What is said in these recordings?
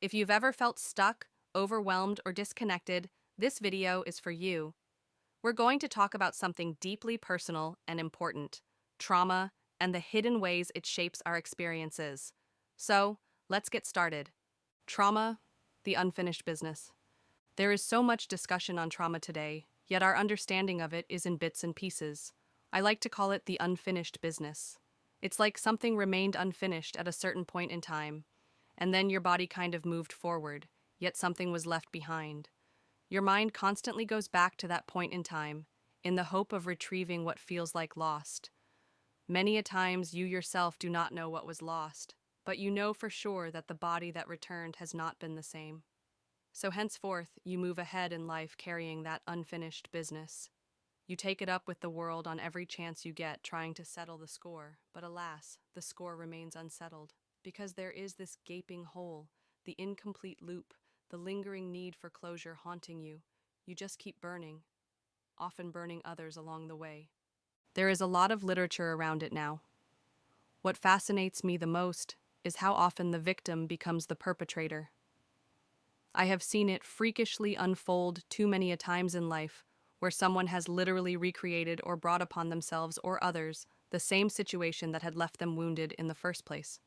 If you've ever felt stuck, overwhelmed, or disconnected, this video is for you. We're going to talk about something deeply personal and important: trauma and the hidden ways it shapes our experiences. So, let's get started. Trauma, the unfinished business. There is so much discussion on trauma today, yet our understanding of it is in bits and pieces. I like to call it the unfinished business. It's like something remained unfinished at a certain point in time, and then your body kind of moved forward, yet something was left behind. Your mind constantly goes back to that point in time, in the hope of retrieving what feels like lost. Many a times you yourself do not know what was lost, but you know for sure that the body that returned has not been the same. So henceforth, you move ahead in life carrying that unfinished business. You take it up with the world on every chance you get, trying to settle the score, but alas, the score remains unsettled, because there is this gaping hole, the incomplete loop, the lingering need for closure haunting you. You just keep burning, often burning others along the way. There is a lot of literature around it now. What fascinates me the most is how often the victim becomes the perpetrator. I have seen it freakishly unfold too many a times in life, where someone has literally recreated or brought upon themselves or others the same situation that had left them wounded in the first place.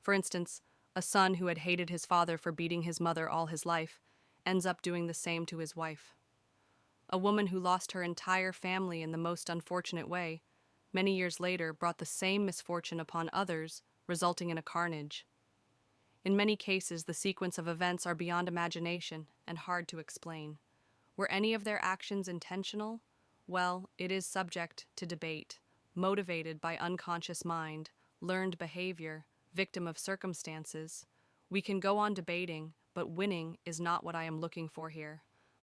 For instance, a son who had hated his father for beating his mother all his life ends up doing the same to his wife. A woman who lost her entire family in the most unfortunate way, many years later brought the same misfortune upon others, resulting in a carnage. In many cases, the sequence of events are beyond imagination and hard to explain. Were any of their actions intentional? Well, it is subject to debate, motivated by unconscious mind, learned behavior, victim of circumstances. We can go on debating, but winning is not what I am looking for here.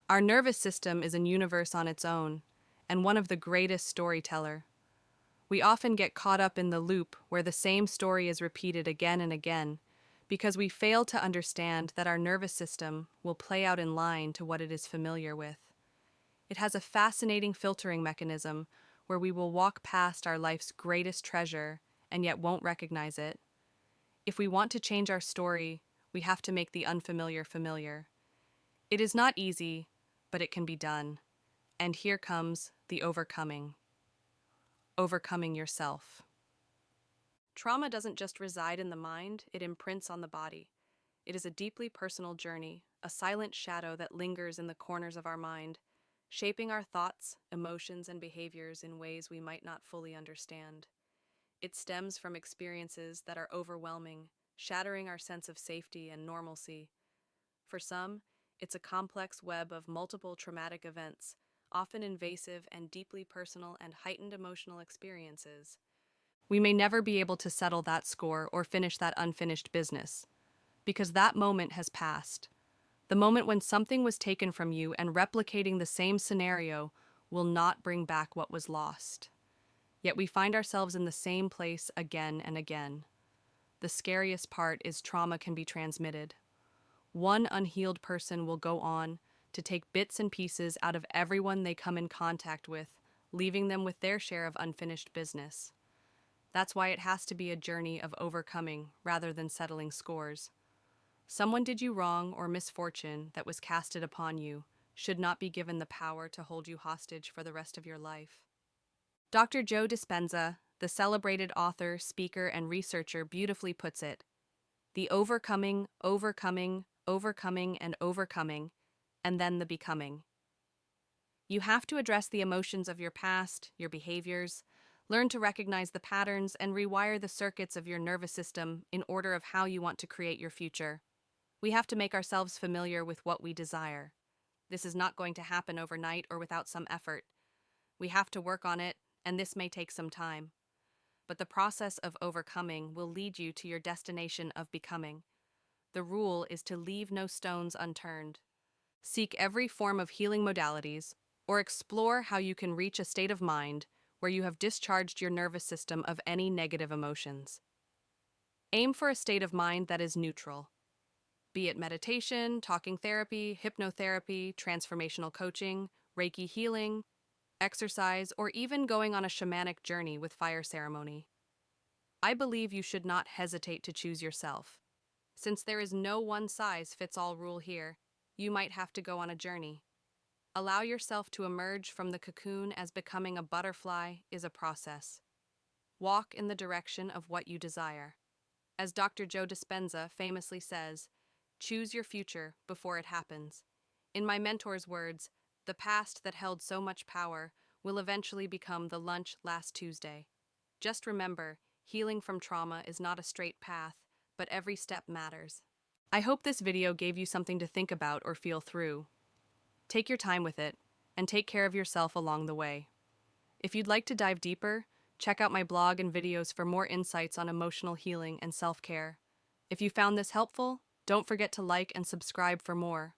Our nervous system is a universe on its own, and one of the greatest storyteller. We often get caught up in the loop where the same story is repeated again and again, because we fail to understand that our nervous system will play out in line to what it is familiar with. It has a fascinating filtering mechanism where we will walk past our life's greatest treasure and yet won't recognize it. If we want to change our story, we have to make the unfamiliar familiar. It is not easy, but it can be done. And here comes the overcoming. Overcoming yourself. Trauma doesn't just reside in the mind, it imprints on the body. It is a deeply personal journey, a silent shadow that lingers in the corners of our mind, shaping our thoughts, emotions, and behaviors in ways we might not fully understand. It stems from experiences that are overwhelming, shattering our sense of safety and normalcy. For some, it's a complex web of multiple traumatic events, often invasive and deeply personal and heightened emotional experiences. We may never be able to settle that score or finish that unfinished business, because that moment has passed. The moment when something was taken from you and replicating the same scenario will not bring back what was lost. Yet we find ourselves in the same place again and again. The scariest part is trauma can be transmitted. One unhealed person will go on to take bits and pieces out of everyone they come in contact with, leaving them with their share of unfinished business. That's why it has to be a journey of overcoming rather than settling scores. Someone did you wrong or misfortune that was casted upon you should not be given the power to hold you hostage for the rest of your life. Dr. Joe Dispenza, the celebrated author, speaker, and researcher, beautifully puts it: the overcoming, overcoming, overcoming, and overcoming, and then the becoming. You have to address the emotions of your past, your behaviors, learn to recognize the patterns, and rewire the circuits of your nervous system in order of how you want to create your future. We have to make ourselves familiar with what we desire. This is not going to happen overnight or without some effort. We have to work on it, and this may take some time. But the process of overcoming will lead you to your destination of becoming. The rule is to leave no stones unturned. Seek every form of healing modalities, or explore how you can reach a state of mind where you have discharged your nervous system of any negative emotions. Aim for a state of mind that is neutral. Be it meditation, talking therapy, hypnotherapy, transformational coaching, Reiki healing, exercise, or even going on a shamanic journey with fire ceremony. I believe you should not hesitate to choose yourself. Since there is no one-size-fits-all rule here, you might have to go on a journey. Allow yourself to emerge from the cocoon as becoming a butterfly is a process. Walk in the direction of what you desire. As Dr. Joe Dispenza famously says, choose your future before it happens. In my mentor's words, the past that held so much power will eventually become the lunch last Tuesday. Just remember, healing from trauma is not a straight path, but every step matters. I hope this video gave you something to think about or feel through. Take your time with it, and take care of yourself along the way. If you'd like to dive deeper, check out my blog and videos for more insights on emotional healing and self-care. If you found this helpful, don't forget to like and subscribe for more.